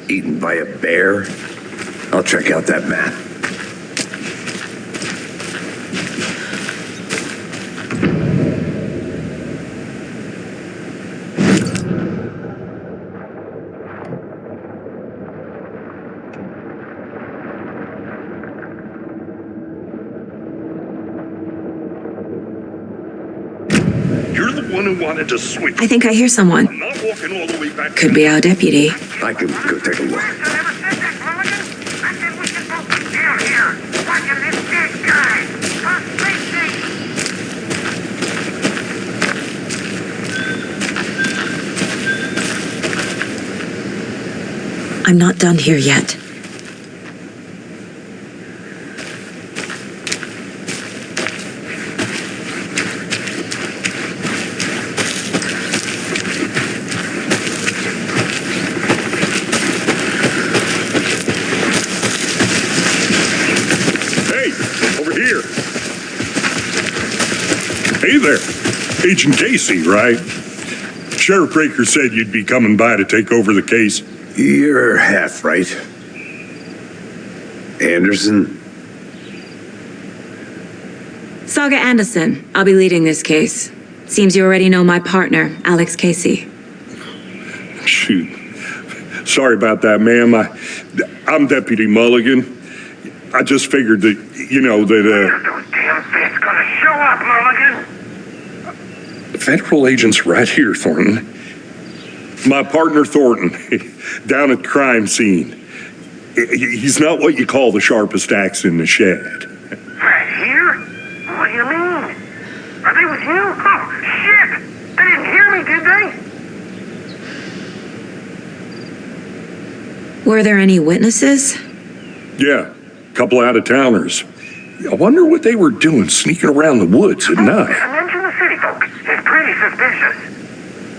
eaten by a bear? I'll check out that map. You're the one who wanted to switch. I think I hear someone. I'm not walking all the way back. Could be our deputy. I can go take a look. I'm not done here yet. Hey there, Agent Casey, right? Sheriff Breaker said you'd be coming by to take over the case. You're half right. Anderson? Saga Anderson. I'll be leading this case. Seems you already know my partner, Alex Casey. Shoot. Sorry about that, ma'am. I'm Deputy Mulligan. I just figured that, Those damn fists gonna show up, Mulligan? Federal agent's right here, Thornton. My partner, Thornton, down at the crime scene. He's not what you call the sharpest axe in the shed. Right here? What do you mean? Are they with you? Oh, shit! They didn't hear me, did they? Were there any witnesses? Yeah, a couple out-of-towners. I wonder what they were doing sneaking around the woods at night. Mention the city folk. It's pretty suspicious.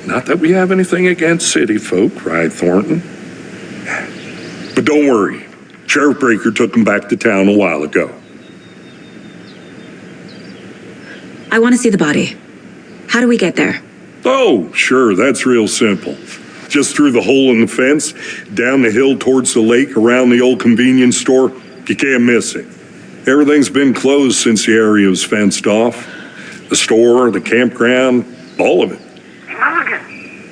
Not that we have anything against city folk, right, Thornton? But don't worry. Sheriff Breaker took them back to town a while ago. I want to see the body. How do we get there? Oh, sure, that's real simple. Just through the hole in the fence, down the hill towards the lake, around the old convenience store. You can't miss it. Everything's been closed since the area was fenced off. The store, the campground, all of it. Hey, Mulligan,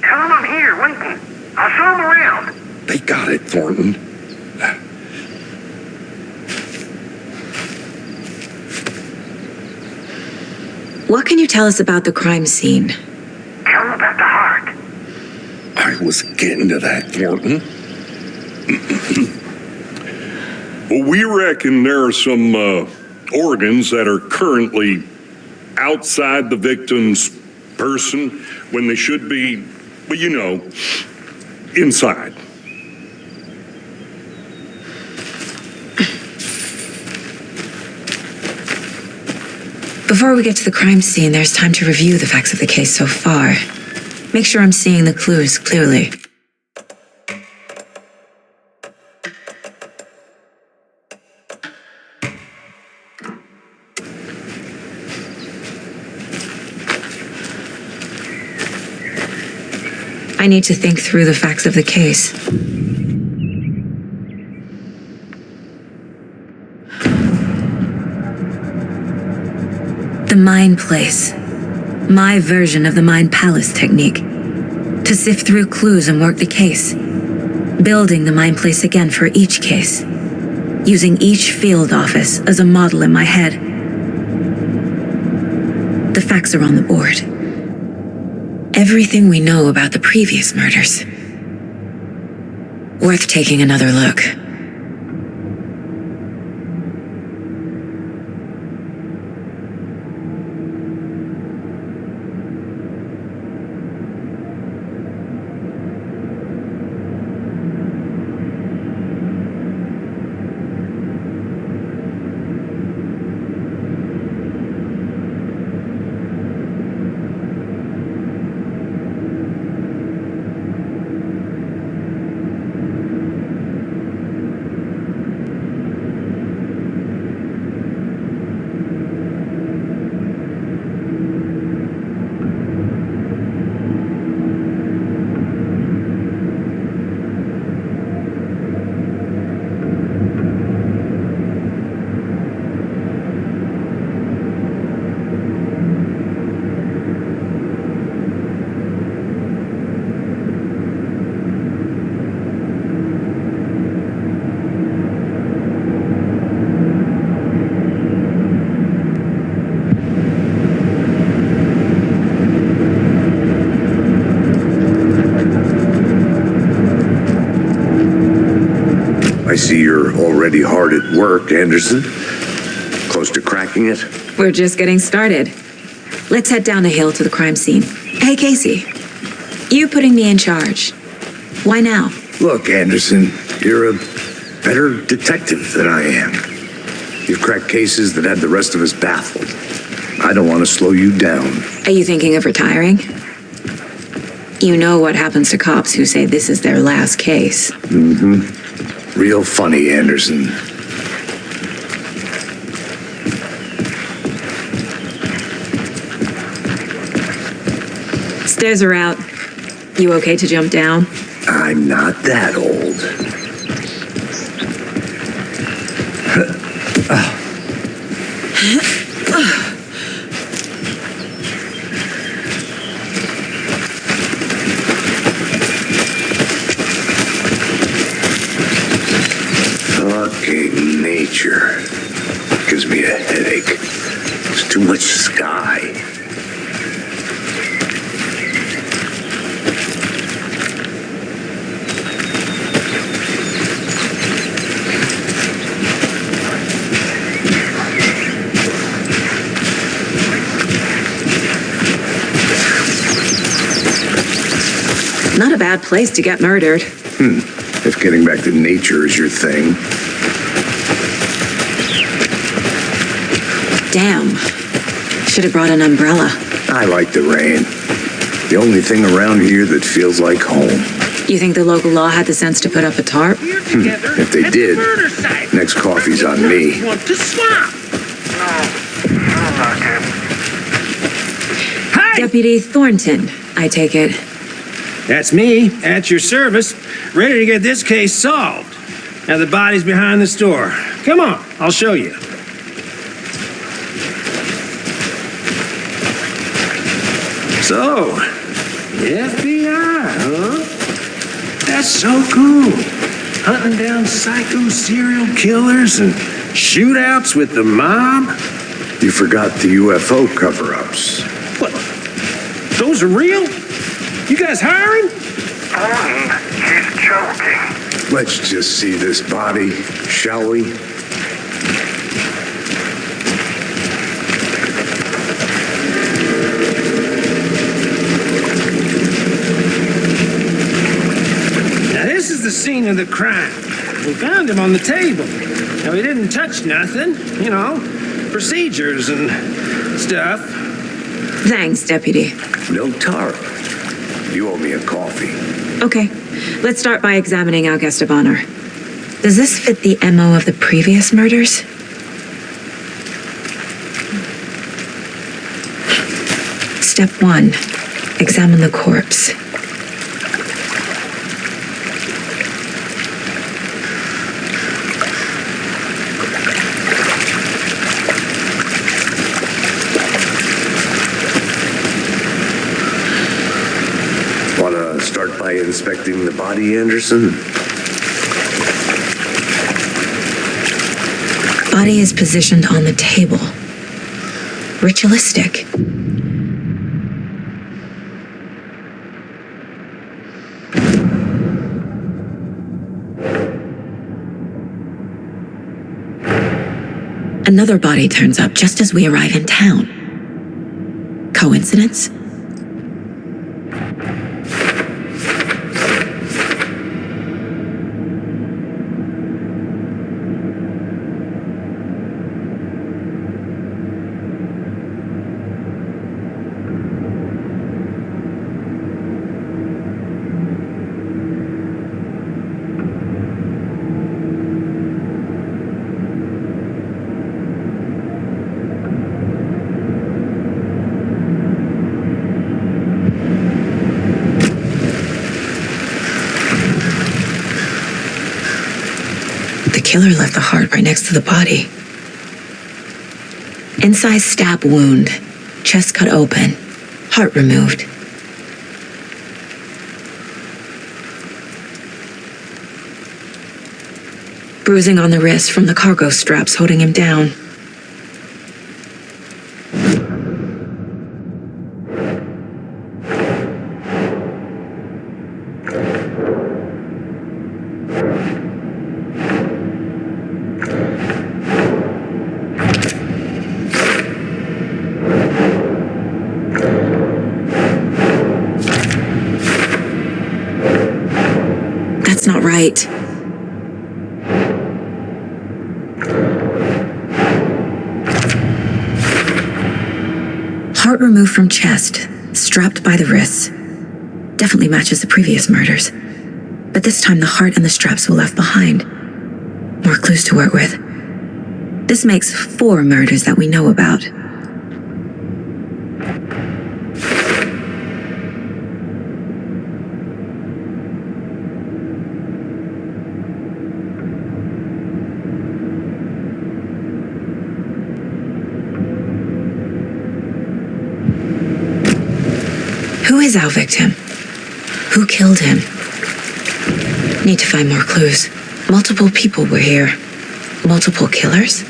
tell them I'm here, waiting. I'll show them around. They got it, Thornton. What can you tell us about the crime scene? Tell them about the heart. I was getting to that, Thornton. Well, we reckon there are some organs that are currently outside the victim's person when they should be, well, inside. Before we get to the crime scene, there's time to review the facts of the case so far. Make sure I'm seeing the clues clearly. I need to think through the facts of the case. The Mind Place. My version of the Mind Palace technique. To sift through clues and work the case. Building the Mind Place again for each case. Using each field office as a model in my head. The facts are on the board. Everything we know about the previous murders. Worth taking another look. see you're already hard at work, Anderson. Close to cracking it? We're just getting started. Let's head down the hill to the crime scene. Hey, Casey. You putting me in charge. Why now? Look, Anderson, you're a better detective than I am. You've cracked cases that had the rest of us baffled. I don't want to slow you down. Are you thinking of retiring? You know what happens to cops who say this is their last case. Mm-hmm. Real funny, Anderson. Stairs are out. You okay to jump down? I'm not that old. Fucking nature. Gives me a headache. There's too much sky. Not a bad place to get murdered. If getting back to nature is your thing. Damn. Should have brought an umbrella. I like the rain. The only thing around here that feels like home. You think the local law had the sense to put up a tarp? If they did, next coffee's on me. Want to swap? No, I'm not good. Hi! Deputy Thornton, I take it. That's me, at your service, ready to get this case solved. Now the body's behind the store. Come on, I'll show you. So, the FBI, huh? That's so cool. Hunting down psycho serial killers and shootouts with the mob. You forgot the UFO cover-ups. What? Those are real? You guys hiring? He's joking. Let's just see this body, shall we? Now this is the scene of the crime. We found him on the table. Now he didn't touch nothing, you know, procedures and stuff. Thanks, Deputy. No tarp. You owe me a coffee. Okay, let's start by examining our guest of honor. Does this fit the MO of the previous murders? Step 1. Examine the corpse. Wanna start by inspecting the body, Anderson? Body is positioned on the table. Ritualistic. Another body turns up just as we arrive in town. Coincidence? The killer left the heart right next to the body. Incised stab wound, chest cut open, heart removed. Bruising on the wrist from the cargo straps holding him down. right. Heart removed from chest, strapped by the wrists. Definitely matches the previous murders. But this time the heart and the straps were left behind. More clues to work with. This makes 4 murders that we know about. Who is our victim? Who killed him? Need to find more clues. Multiple people were here. Multiple killers?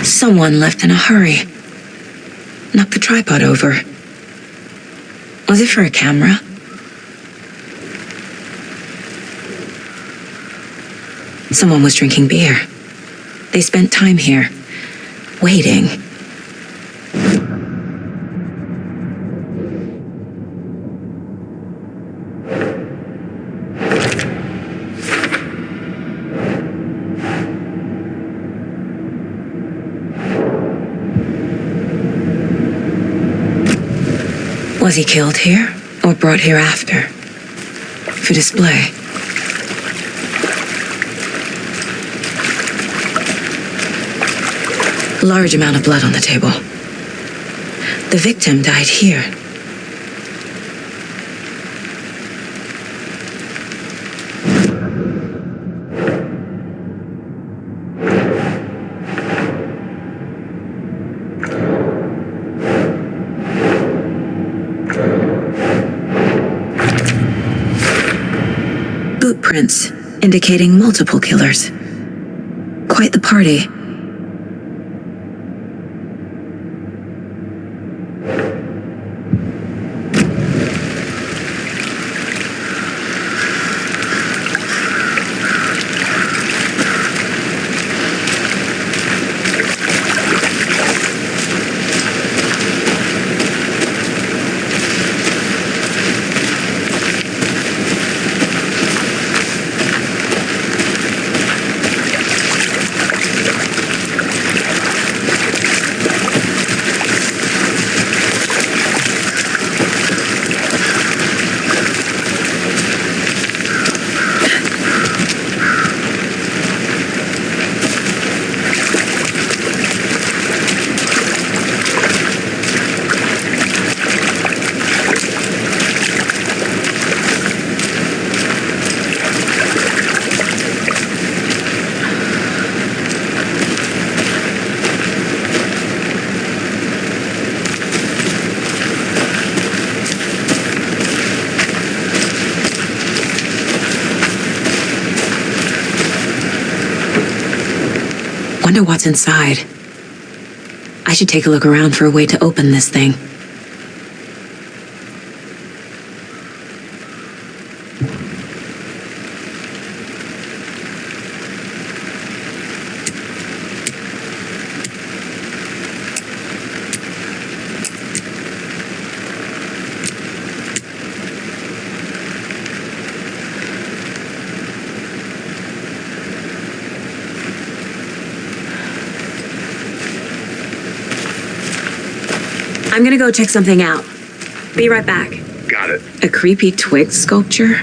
Someone left in a hurry. Knocked the tripod over. Was it for a camera? Someone was drinking beer. They spent time here, waiting. Was he killed here or brought here after? For display? Large amount of blood on the table. The victim died here. Boot prints indicating multiple killers. Quite the party. Wonder what's inside. I should take a look around for a way to open this thing. I'm gonna go check something out. Be right back. Got it. A creepy twig sculpture?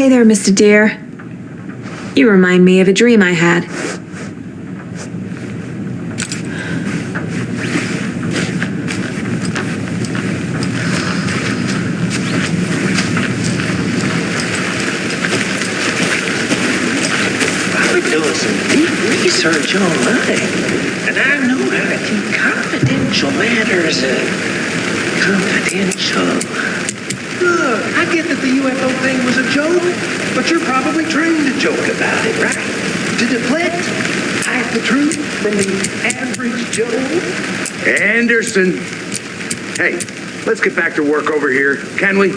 Hey there, Mr. Deer. You remind me of a dream I had. Research online, and I know how to keep confidential matters confidential. Look, I get that the UFO thing was a joke, but you're probably trained to joke about it, right? To deflect, hide the truth from the average Joe. Anderson! Hey, let's get back to work over here, can we?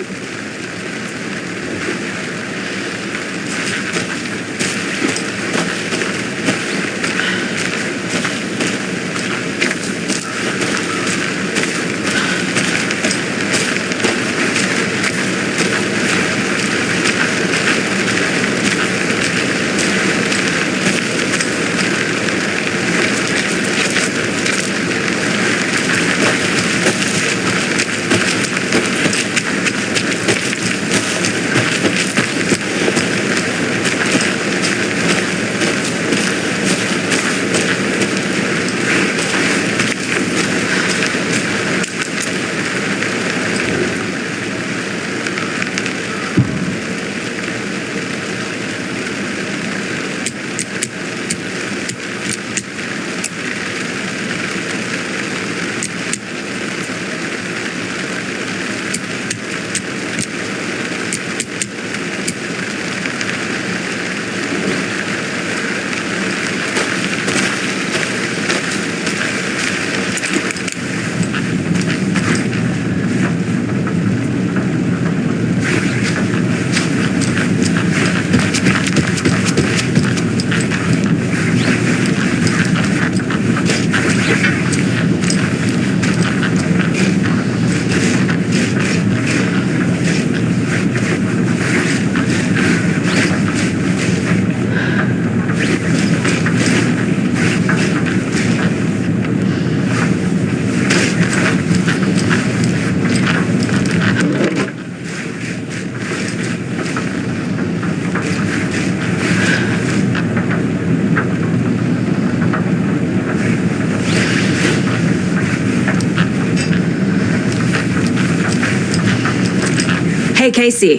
Hey, Casey.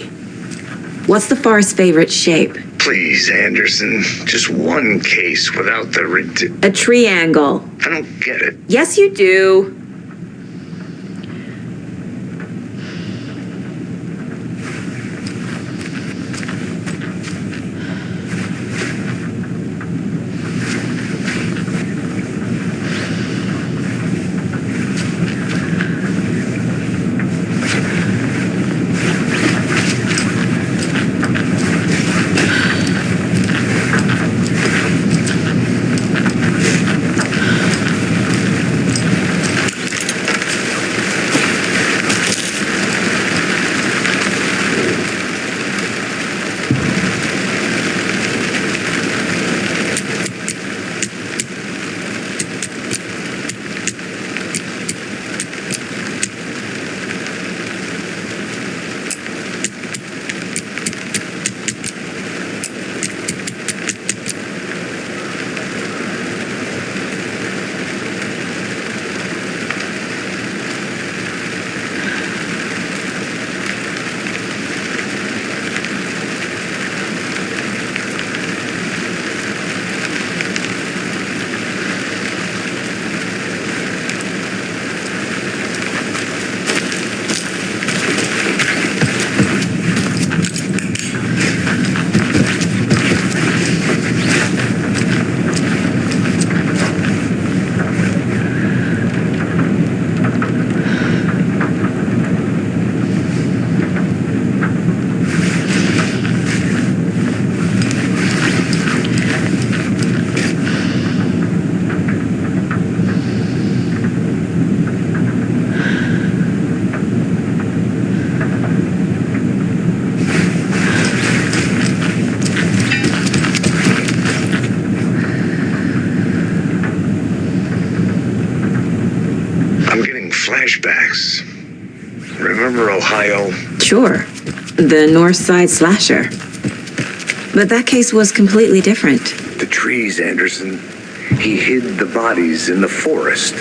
What's the far's favorite shape? Please, Anderson. Just one case without the A triangle. I don't get it. Yes, you do. Flashbacks. Remember Ohio? Sure. The North Side Slasher. But that case was completely different. The trees, Anderson. He hid the bodies in the forest.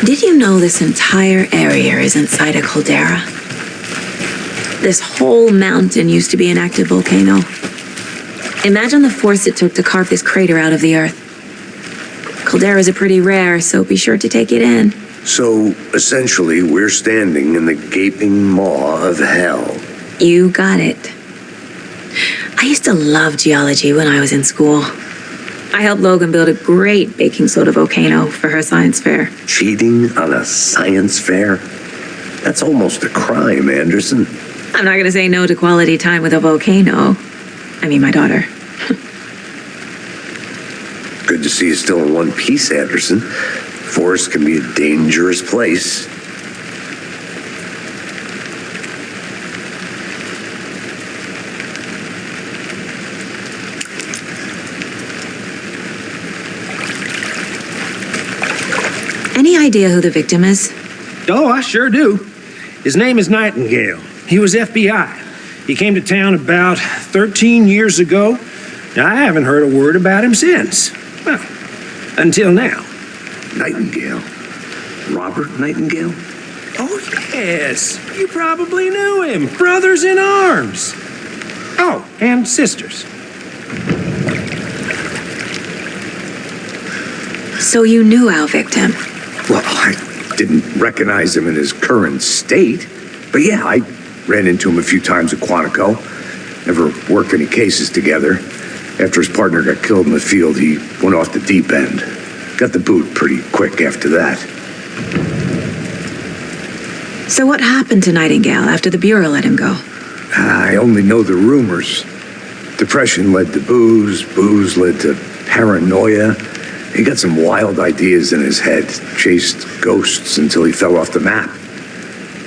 Did you know this entire area is inside a caldera? This whole mountain used to be an active volcano. Imagine the force it took to carve this crater out of the earth. Calderas are pretty rare, so be sure to take it in. So, essentially, we're standing in the gaping maw of hell. You got it. I used to love geology when I was in school. I helped Logan build a great baking soda volcano for her science fair. Cheating on a science fair? That's almost a crime, Anderson. I'm not gonna say no to quality time with a volcano. I mean, my daughter. Good to see you still in one piece, Anderson. Forest can be a dangerous place. Any idea who the victim is? Oh, I sure do. His name is Nightingale. He was FBI. He came to town about 13 years ago. Now, I haven't heard a word about him since. Well, until now. Nightingale? Robert Nightingale? Oh, yes. You probably knew him. Brothers in arms. Oh, and sisters. So you knew our victim? Well, I didn't recognize him in his current state. But yeah, I ran into him a few times at Quantico. Never worked any cases together. After his partner got killed in the field, he went off the deep end. Got the boot pretty quick after that. So what happened to Nightingale after the Bureau let him go? I only know the rumors. Depression led to booze, booze led to paranoia. He got some wild ideas in his head, chased ghosts until he fell off the map.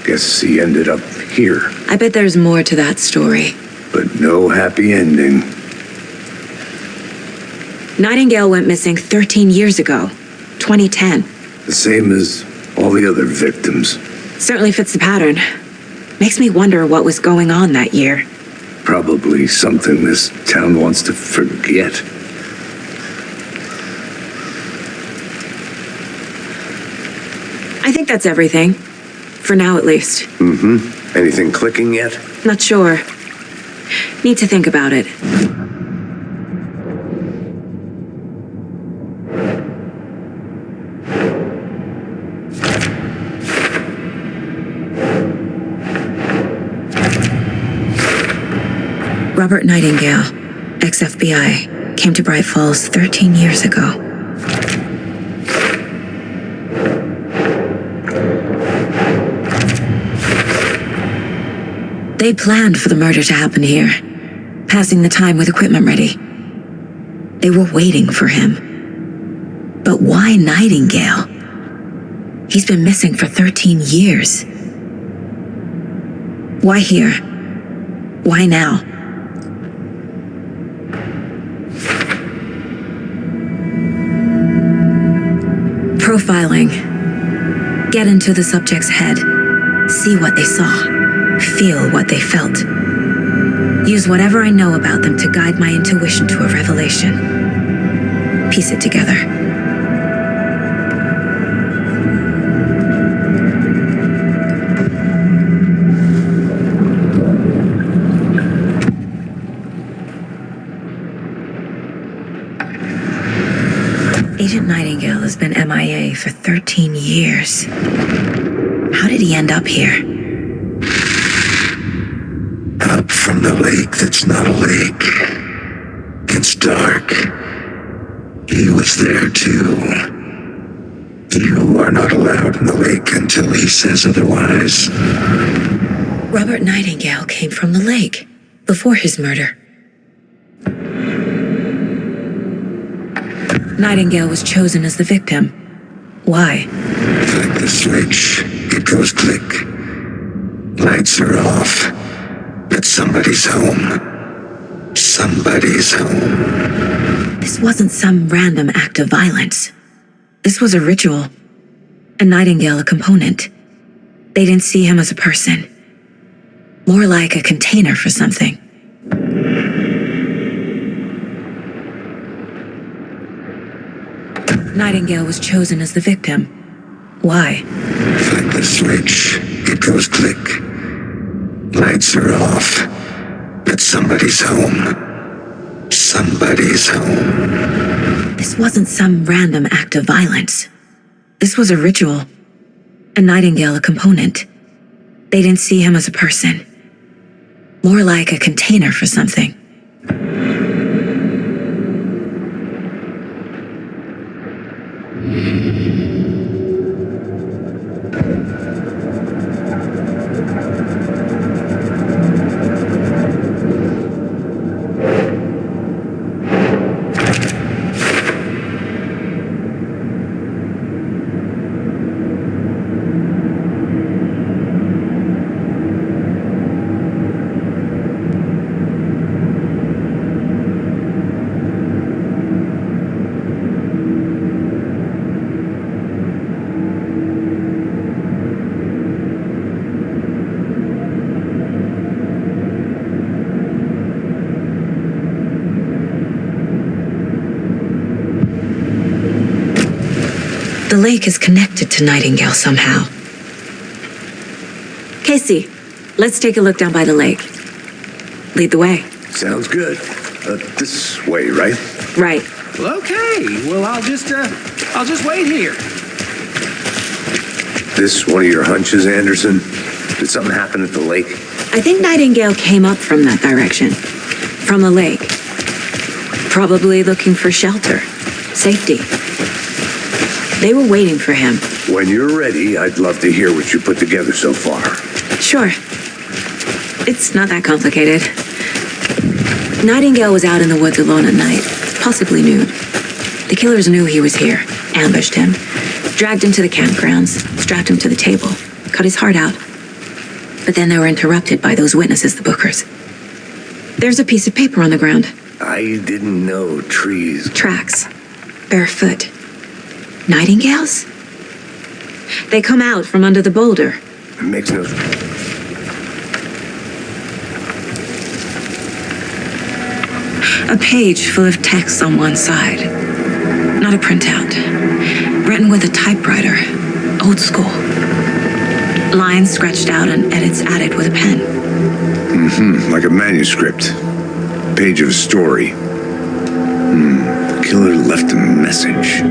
Guess he ended up here. I bet there's more to that story. But no happy ending. Nightingale went missing 13 years ago, 2010. The same as all the other victims. Certainly fits the pattern. Makes me wonder what was going on that year. Probably something this town wants to forget. I think that's everything. For now, at least. Anything clicking yet? Not sure. Need to think about it. Robert Nightingale, ex-FBI, came to Bright Falls 13 years ago. They planned for the murder to happen here, passing the time with equipment ready. They were waiting for him. But why Nightingale? He's been missing for 13 years. Why here? Why now? Profiling. Get into the subject's head. See what they saw. Feel what they felt. Use whatever I know about them to guide my intuition to a revelation. Piece it together. Agent Nightingale has been MIA for 13 years. How did he end up here? Up from the lake that's not a lake. It's dark. He was there too. You are not allowed in the lake until he says otherwise. Robert Nightingale came from the lake before his murder. Nightingale was chosen as the victim. Why? Flick the switch. It goes click. Lights are off. But somebody's home. Somebody's home. This wasn't some random act of violence. This was a ritual. And Nightingale a component. They didn't see him as a person. More like a container for something. Nightingale was chosen as the victim. Why? Flick the switch. It goes click. Lights are off. But somebody's home. Somebody's home. This wasn't some random act of violence. This was a ritual. And Nightingale a component. They didn't see him as a person. More like a container for something. The lake is connected to Nightingale somehow. Casey, let's take a look down by the lake. Lead the way. Sounds good. This way, right? Right. Well, okay. Well, I'll just wait here. This one of your hunches, Anderson? Did something happen at the lake? I think Nightingale came up from that direction. From the lake. Probably looking for shelter. Safety. They were waiting for him. When you're ready, I'd love to hear what you put together so far. Sure. It's not that complicated. Nightingale was out in the woods alone at night, possibly nude. The killers knew he was here, ambushed him, dragged him to the campgrounds, strapped him to the table, cut his heart out. But then they were interrupted by those witnesses, the Bookers. There's a piece of paper on the ground. I didn't know trees. Tracks. Barefoot. Nightingales? They come out from under the boulder. It makes no... A page full of text on one side. Not a printout. Written with a typewriter. old school. Lines scratched out and edits added with a pen. Like a manuscript. Page of a story. The killer left a message.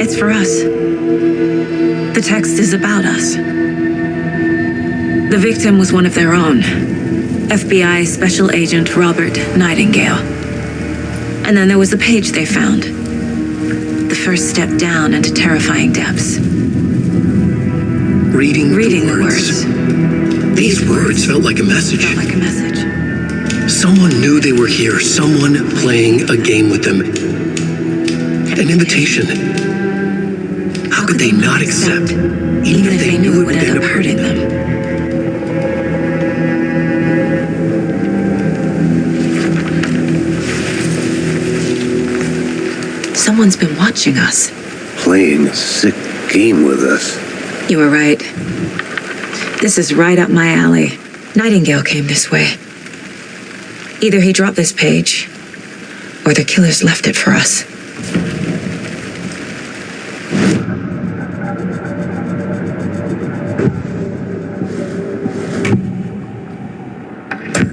It's for us. The text is about us. The victim was one of their own. FBI Special Agent Robert Nightingale. And then there was the page they found. The first step down into terrifying depths. Reading the words. These words felt like a message. Felt like a message. Someone knew they were here. Someone playing a game with them. An invitation. How could they not accept? Even if they knew it would end up hurting them. Someone's been watching us. Playing a sick game with us. You were right. This is right up my alley. Nightingale came this way. Either he dropped this page, or the killers left it for us.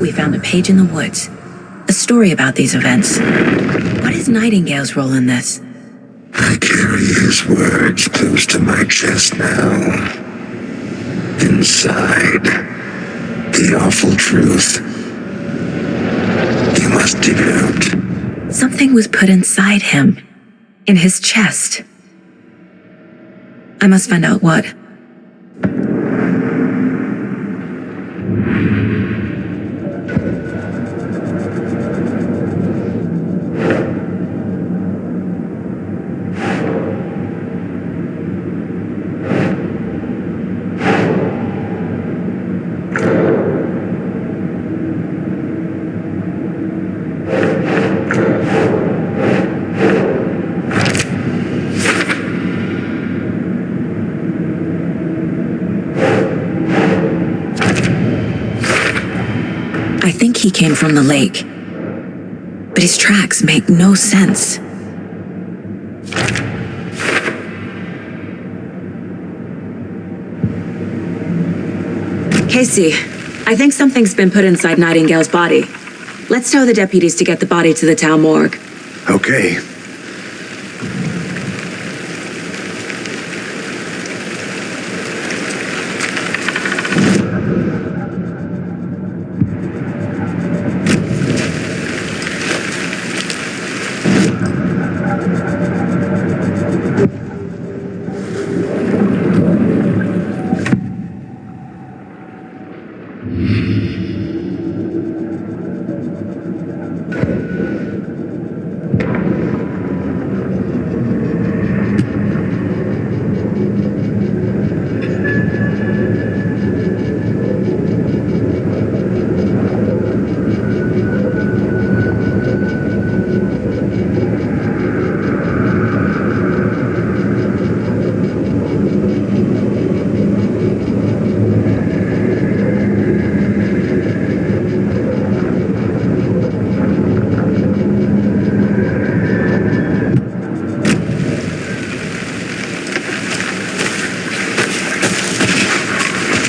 We found a page in the woods. A story about these events. What is Nightingale's role in this? I carry his words close to my chest now. Inside, the awful truth. You must dig it out. Something was put inside him. In his chest. I must find out what. I think he came from the lake. But his tracks make no sense. Casey, I think something's been put inside Nightingale's body. Let's tell the deputies to get the body to the town morgue. Okay.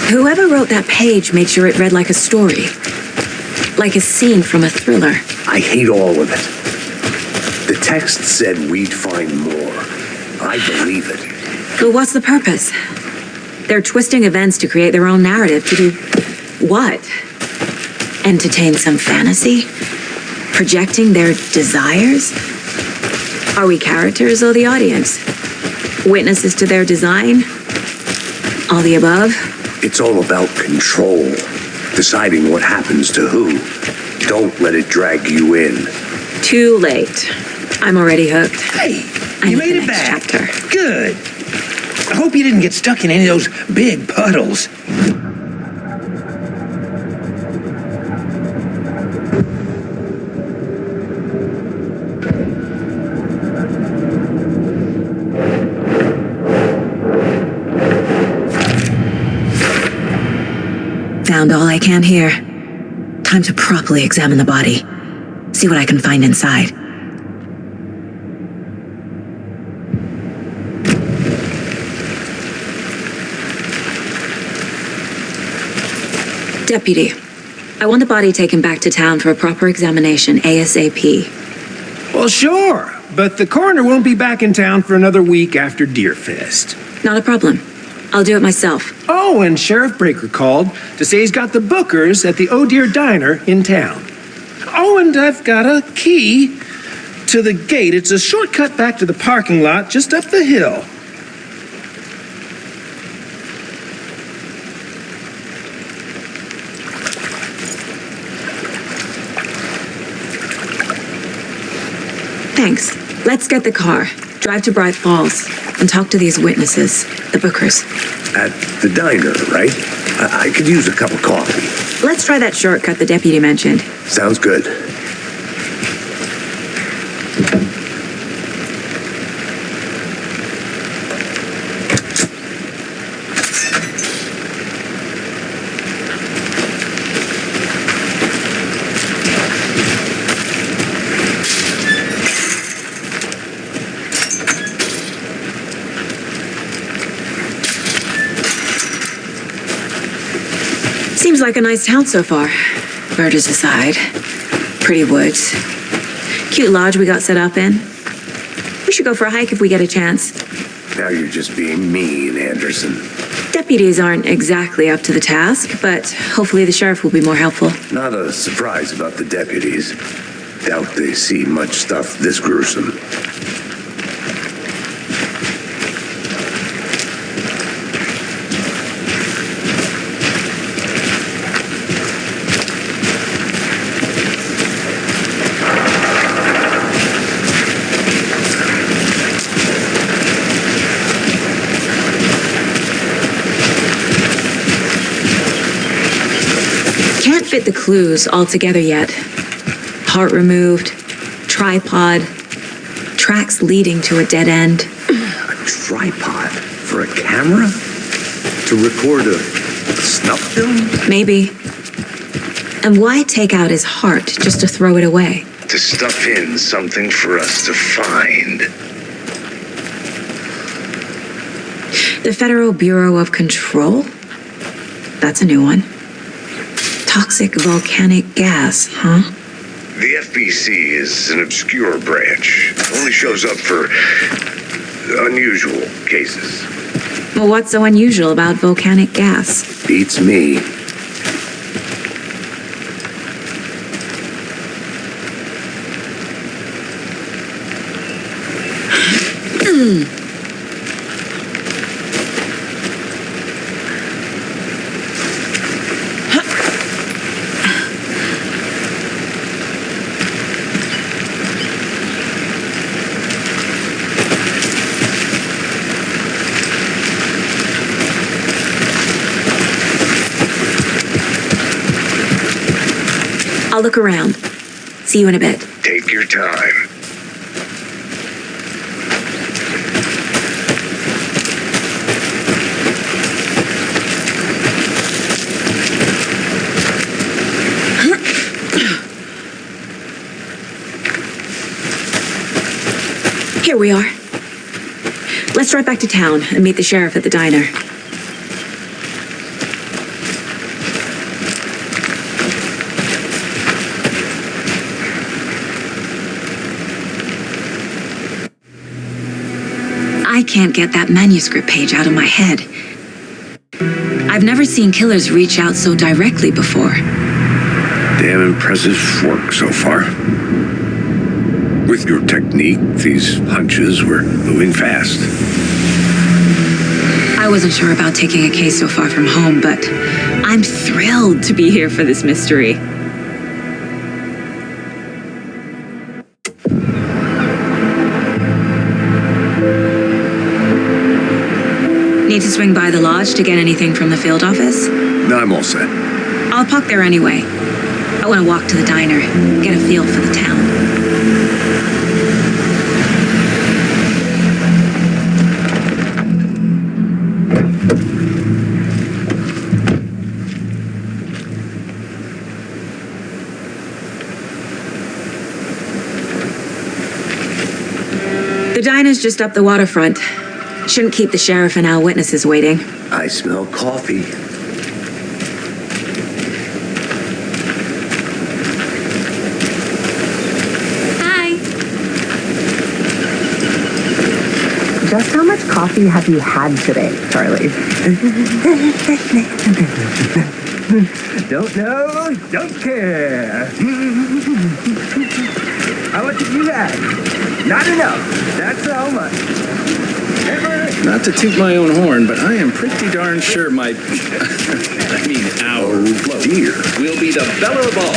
Whoever wrote that page made sure it read like a story. Like a scene from a thriller. I hate all of it. The text said we'd find more. I believe it. But what's the purpose? They're twisting events to create their own narrative to do what? Entertain some fantasy? Projecting their desires? Are we characters or the audience? Witnesses to their design? All the above? It's all about control. Deciding what happens to who. Don't let it drag you in. Too late. I'm already hooked. Hey, I you need made the it next back. chapter. Good. I hope you didn't get stuck in any of those big puddles. Found all I can here. Time to properly examine the body. See what I can find inside. Deputy, I want the body taken back to town for a proper examination ASAP. Well, sure, but the coroner won't be back in town for another week after Deerfest. Not a problem. I'll do it myself. Oh, and Sheriff Breaker called to say he's got the Bookers at the Oh Dear Diner in town. Oh, and I've got a key to the gate. It's a shortcut back to the parking lot just up the hill. Thanks. Let's get the car, drive to Bright Falls, and talk to these witnesses, the Bookers. At the diner, right? I could use a cup of coffee. Let's try that shortcut the deputy mentioned. Sounds good. Seems like a nice town so far. Murders aside. Pretty woods. Cute lodge we got set up in. We should go for a hike if we get a chance. Now you're just being mean, Anderson. Deputies aren't exactly up to the task, but hopefully the sheriff will be more helpful. Not a surprise about the deputies. Doubt they see much stuff this gruesome. Can't fit the clues all together yet. Heart removed, tripod, tracks leading to a dead end. A tripod for a camera? To record a snuff film? Maybe. And why take out his heart just to throw it away? To stuff in something for us to find. The Federal Bureau of Control? That's a new one. Toxic volcanic gas, huh? The FBC is an obscure branch. Only shows up for unusual cases. Well, what's so unusual about volcanic gas? Beats me. I'll look around. See you in a bit. Take your time. Here we are. Let's drive back to town and meet the sheriff at the diner. I can't get that manuscript page out of my head. I've never seen killers reach out so directly before. Damn impressive work so far. With your technique, these hunches were moving fast. I wasn't sure about taking a case so far from home, but I'm thrilled to be here for this mystery. Need to swing by the lodge to get anything from the field office? No, I'm all set. I'll park there anyway. I want to walk to the diner, get a feel for the town. The diner's just up the waterfront. Shouldn't keep the sheriff and our witnesses waiting. I smell coffee. coffee have you had today, Charlie? Don't know, don't care. How much have you had? Not enough. That's how much. Never. Not to toot my own horn, but I am pretty darn sure my, I mean our float will be the beller of all.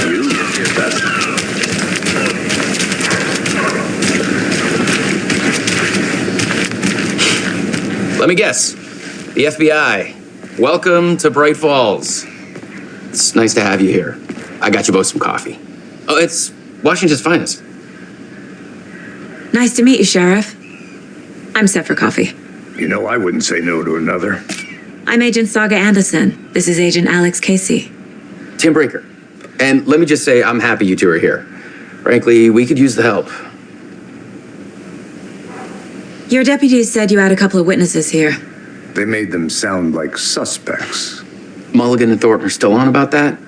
Let me guess. The FBI. Welcome to Bright Falls. It's nice to have you here. I got you both some coffee. Oh, it's Washington's finest. Nice to meet you, Sheriff. I'm set for coffee. You know, I wouldn't say no to another. I'm Agent Saga Anderson. This is Agent Alex Casey. Tim Brinker. And let me just say, I'm happy you two are here. Frankly, we could use the help. Your deputies said you had a couple of witnesses here. They made them sound like suspects. Mulligan and Thornton are still on about that?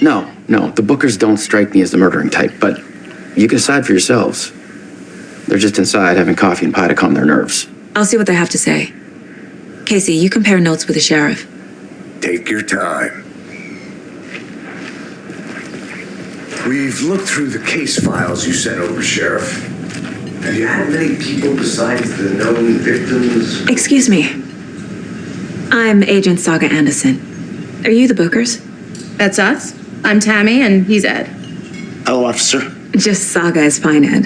No, the Bookers don't strike me as the murdering type, but you can decide for yourselves. They're just inside having coffee and pie to calm their nerves. I'll see what they have to say. Casey, you compare notes with the sheriff. Take your time. We've looked through the case files you sent over, Sheriff. Have you had many people besides the known victims? Excuse me. I'm Agent Saga Anderson. Are you the Bookers? That's us. I'm Tammy, and he's Ed. Hello, officer. Just Saga is fine, Ed.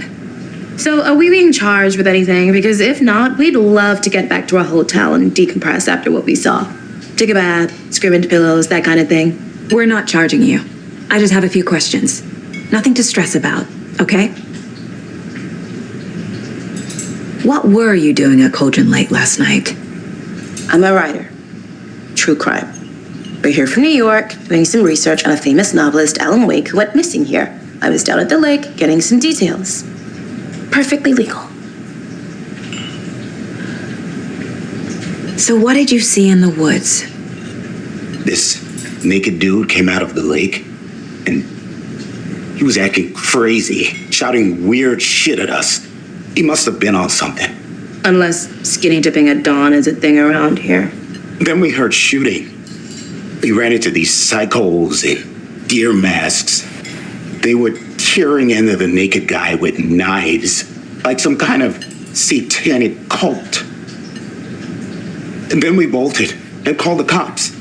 So, are we being charged with anything? Because if not, we'd love to get back to our hotel and decompress after what we saw. Take a bath, scream into pillows, that kind of thing. We're not charging you. I just have a few questions. Nothing to stress about, okay? What were you doing at Cauldron Lake last night? I'm a writer. True crime. We're here from New York, doing some research on a famous novelist, Alan Wake, who went missing here. I was down at the lake, getting some details. Perfectly legal. So what did you see in the woods? This naked dude came out of the lake, and he was acting crazy, shouting weird shit at us. He must have been on something. Unless skinny dipping at dawn is a thing around here. Then we heard shooting. We ran into these psychos in deer masks. They were tearing into the naked guy with knives, like some kind of satanic cult. And then we bolted and called the cops.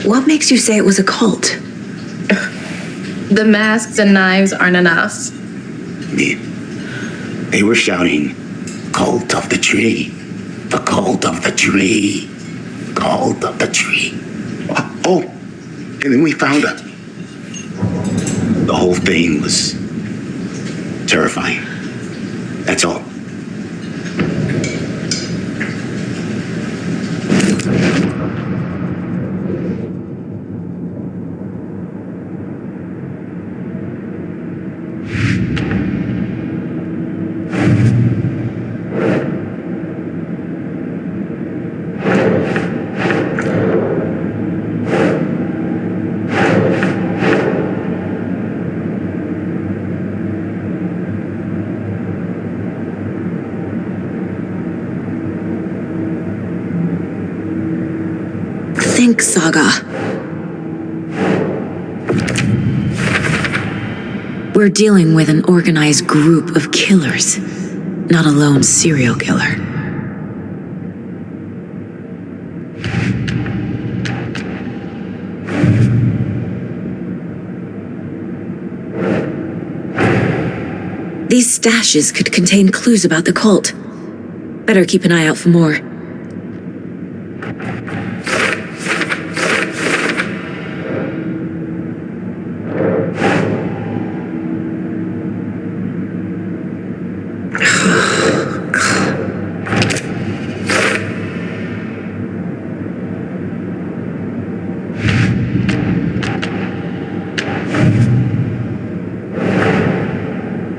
What makes you say it was a cult? The masks and knives aren't enough. They were shouting, "Cult of the tree, the cult of the tree, cult of the tree." Oh, and then we found her. The whole thing was terrifying. That's all. Think, Saga. We're dealing with an organized group of killers, not a lone serial killer. These stashes could contain clues about the cult. Better keep an eye out for more.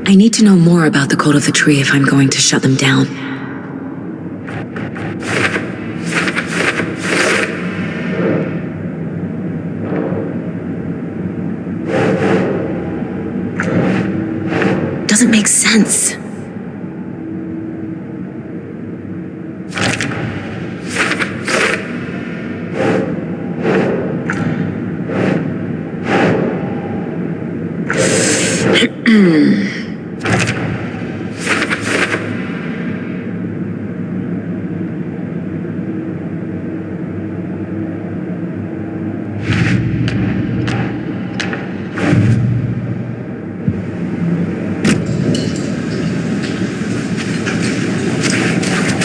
I need to know more about the cult of the tree if I'm going to shut them down. Doesn't make sense.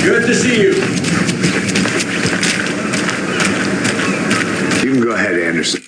Good to see you. You can go ahead, Anderson.